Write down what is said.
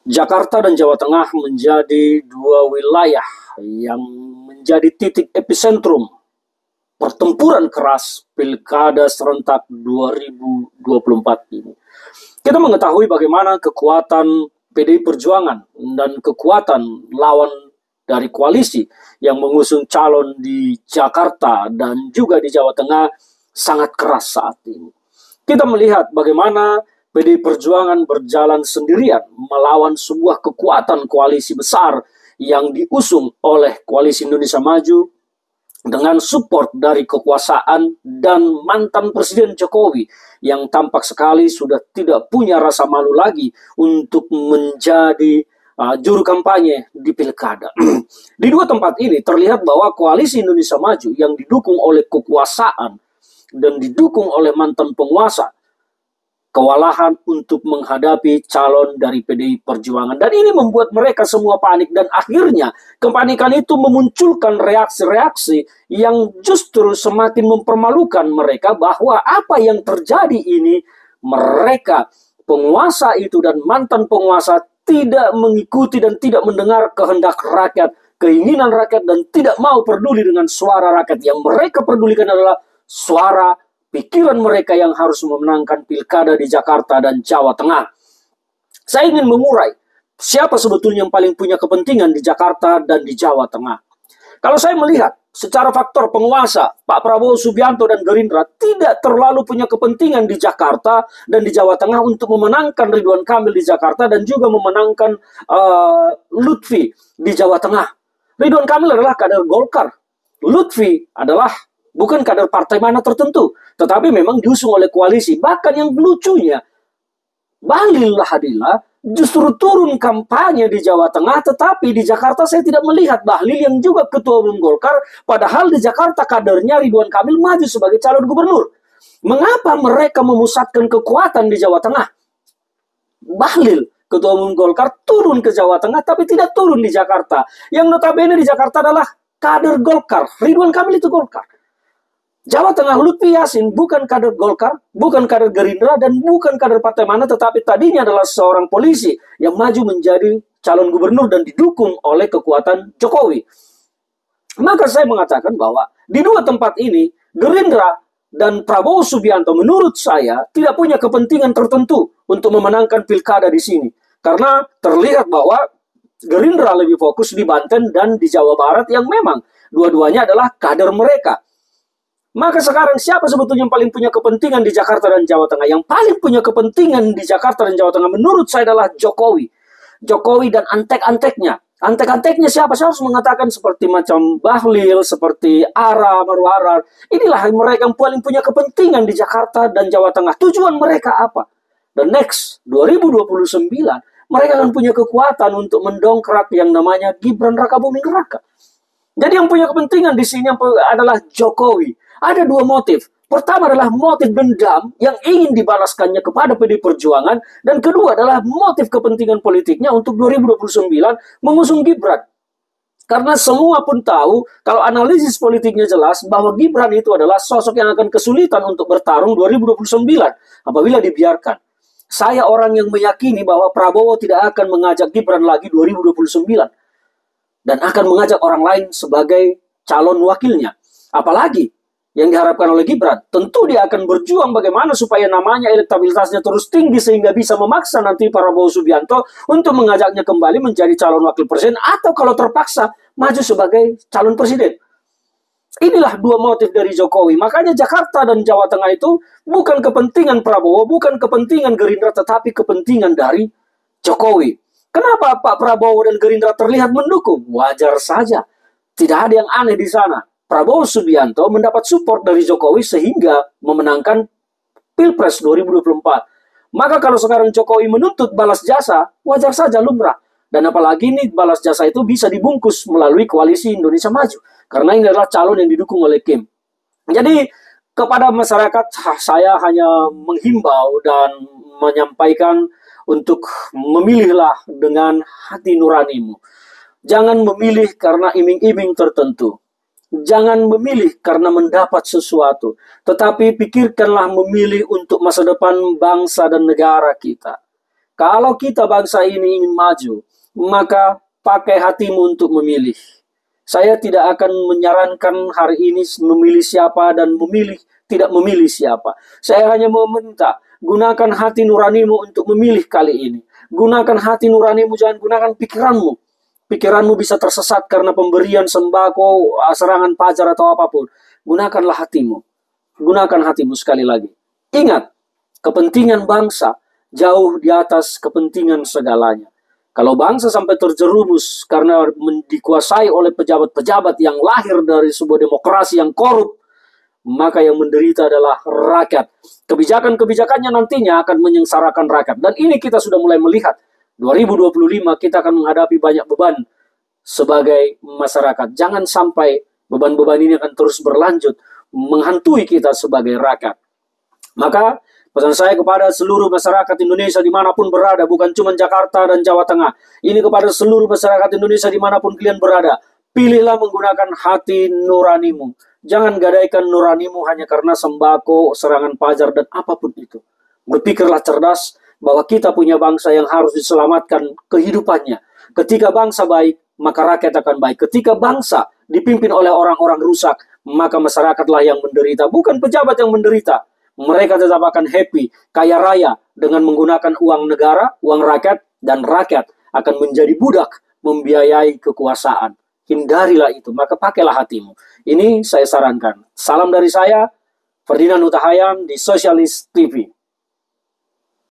Jakarta dan Jawa Tengah menjadi dua wilayah yang menjadi titik epicentrum pertempuran keras Pilkada serentak 2024 ini. Kita mengetahui bagaimana kekuatan PDI Perjuangan dan kekuatan lawan dari koalisi yang mengusung calon di Jakarta dan juga di Jawa Tengah sangat keras saat ini. Kita melihat bagaimana PDI Perjuangan berjalan sendirian melawan sebuah kekuatan koalisi besar yang diusung oleh Koalisi Indonesia Maju dengan support dari kekuasaan dan mantan Presiden Jokowi yang tampak sekali sudah tidak punya rasa malu lagi untuk menjadi juru kampanye di pilkada. Di dua tempat ini terlihat bahwa Koalisi Indonesia Maju yang didukung oleh kekuasaan dan didukung oleh mantan penguasa kewalahan untuk menghadapi calon dari PDI Perjuangan. Dan ini membuat mereka semua panik dan akhirnya kepanikan itu memunculkan reaksi-reaksi yang justru semakin mempermalukan mereka bahwa apa yang terjadi ini mereka penguasa itu dan mantan penguasa tidak mengikuti dan tidak mendengar kehendak rakyat, keinginan rakyat dan tidak mau peduli dengan suara rakyat. Yang mereka pedulikan adalah suara pikiran mereka yang harus memenangkan pilkada di Jakarta dan Jawa Tengah. Saya ingin mengurai siapa sebetulnya yang paling punya kepentingan di Jakarta dan di Jawa Tengah. Kalau saya melihat secara faktor penguasa, Pak Prabowo Subianto dan Gerindra tidak terlalu punya kepentingan di Jakarta dan di Jawa Tengah untuk memenangkan Ridwan Kamil di Jakarta dan juga memenangkan Lutfi di Jawa Tengah. Ridwan Kamil adalah kader Golkar. Lutfi adalah bukan kader partai mana tertentu, tetapi memang diusung oleh koalisi. Bahkan yang lucunya, Bahlil Lahadilah justru turun kampanye di Jawa Tengah, tetapi di Jakarta saya tidak melihat Bahlil yang juga ketua umum Golkar, padahal di Jakarta kadernya Ridwan Kamil maju sebagai calon gubernur. Mengapa mereka memusatkan kekuatan di Jawa Tengah? Bahlil, ketua umum Golkar, turun ke Jawa Tengah, tapi tidak turun di Jakarta. Yang notabene di Jakarta adalah kader Golkar. Ridwan Kamil itu Golkar. Jawa Tengah Lutfi Yassin bukan kader Golkar, bukan kader Gerindra, dan bukan kader partai mana, tetapi tadinya adalah seorang polisi yang maju menjadi calon gubernur dan didukung oleh kekuatan Jokowi. Maka saya mengatakan bahwa di dua tempat ini, Gerindra dan Prabowo Subianto menurut saya tidak punya kepentingan tertentu untuk memenangkan pilkada di sini. Karena terlihat bahwa Gerindra lebih fokus di Banten dan di Jawa Barat yang memang dua-duanya adalah kader mereka. Maka sekarang siapa sebetulnya yang paling punya kepentingan di Jakarta dan Jawa Tengah? Yang paling punya kepentingan di Jakarta dan Jawa Tengah menurut saya adalah Jokowi. Jokowi dan antek-anteknya. Antek-anteknya siapa? Saya harus mengatakan seperti macam Bahlil, seperti Ara, Marwarar. Inilah mereka yang paling punya kepentingan di Jakarta dan Jawa Tengah. Tujuan mereka apa? The next 2029 mereka akan punya kekuatan untuk mendongkrak yang namanya Gibran Rakabuming Raka. Jadi yang punya kepentingan di sini adalah Jokowi. Ada dua motif. Pertama adalah motif dendam yang ingin dibalaskannya kepada PDI Perjuangan. Dan kedua adalah motif kepentingan politiknya untuk 2029 mengusung Gibran. Karena semua pun tahu, kalau analisis politiknya jelas, bahwa Gibran itu adalah sosok yang akan kesulitan untuk bertarung 2029 apabila dibiarkan. Saya orang yang meyakini bahwa Prabowo tidak akan mengajak Gibran lagi 2029. Dan akan mengajak orang lain sebagai calon wakilnya. Apalagi yang diharapkan oleh Gibran, tentu dia akan berjuang bagaimana supaya namanya elektabilitasnya terus tinggi sehingga bisa memaksa nanti Prabowo Subianto untuk mengajaknya kembali menjadi calon wakil presiden atau kalau terpaksa maju sebagai calon presiden. Inilah dua motif dari Jokowi. Makanya Jakarta dan Jawa Tengah itu bukan kepentingan Prabowo, bukan kepentingan Gerindra, tetapi kepentingan dari Jokowi. Kenapa Pak Prabowo dan Gerindra terlihat mendukung? Wajar saja. Tidak ada yang aneh di sana. Prabowo Subianto mendapat support dari Jokowi sehingga memenangkan Pilpres 2024. Maka kalau sekarang Jokowi menuntut balas jasa, wajar saja lumrah. Dan apalagi ini balas jasa itu bisa dibungkus melalui Koalisi Indonesia Maju. Karena ini adalah calon yang didukung oleh Kim. Jadi kepada masyarakat saya hanya menghimbau dan menyampaikan untuk memilihlah dengan hati nuranimu. Jangan memilih karena iming-iming tertentu. Jangan memilih karena mendapat sesuatu, tetapi pikirkanlah memilih untuk masa depan bangsa dan negara kita. Kalau kita bangsa ini ingin maju, maka pakai hatimu untuk memilih. Saya tidak akan menyarankan hari ini memilih siapa dan tidak memilih siapa. Saya hanya meminta, gunakan hati nuranimu untuk memilih kali ini. Gunakan hati nuranimu, jangan gunakan pikiranmu. Pikiranmu bisa tersesat karena pemberian sembako, serangan pajar atau apapun. Gunakanlah hatimu. Gunakan hatimu sekali lagi. Ingat, kepentingan bangsa jauh di atas kepentingan segalanya. Kalau bangsa sampai terjerumus karena dikuasai oleh pejabat-pejabat yang lahir dari sebuah demokrasi yang korup, maka yang menderita adalah rakyat. Kebijakan-kebijakannya nantinya akan menyengsarakan rakyat. Dan ini kita sudah mulai melihat. 2025 kita akan menghadapi banyak beban sebagai masyarakat. Jangan sampai beban-beban ini akan terus berlanjut menghantui kita sebagai rakyat. Maka pesan saya kepada seluruh masyarakat Indonesia dimanapun berada, bukan cuma Jakarta dan Jawa Tengah. Ini kepada seluruh masyarakat Indonesia dimanapun kalian berada. Pilihlah menggunakan hati nuranimu. Jangan gadaikan nuranimu hanya karena sembako, serangan pajar, dan apapun itu. Berpikirlah cerdas bahwa kita punya bangsa yang harus diselamatkan kehidupannya. Ketika bangsa baik, maka rakyat akan baik. Ketika bangsa dipimpin oleh orang-orang rusak, maka masyarakatlah yang menderita. Bukan pejabat yang menderita. Mereka tetap akan happy, kaya raya dengan menggunakan uang negara, uang rakyat, dan rakyat akan menjadi budak membiayai kekuasaan. Hindarilah itu, maka pakailah hatimu. Ini saya sarankan. Salam dari saya, Ferdinand Huta Hayan di Sosialis TV.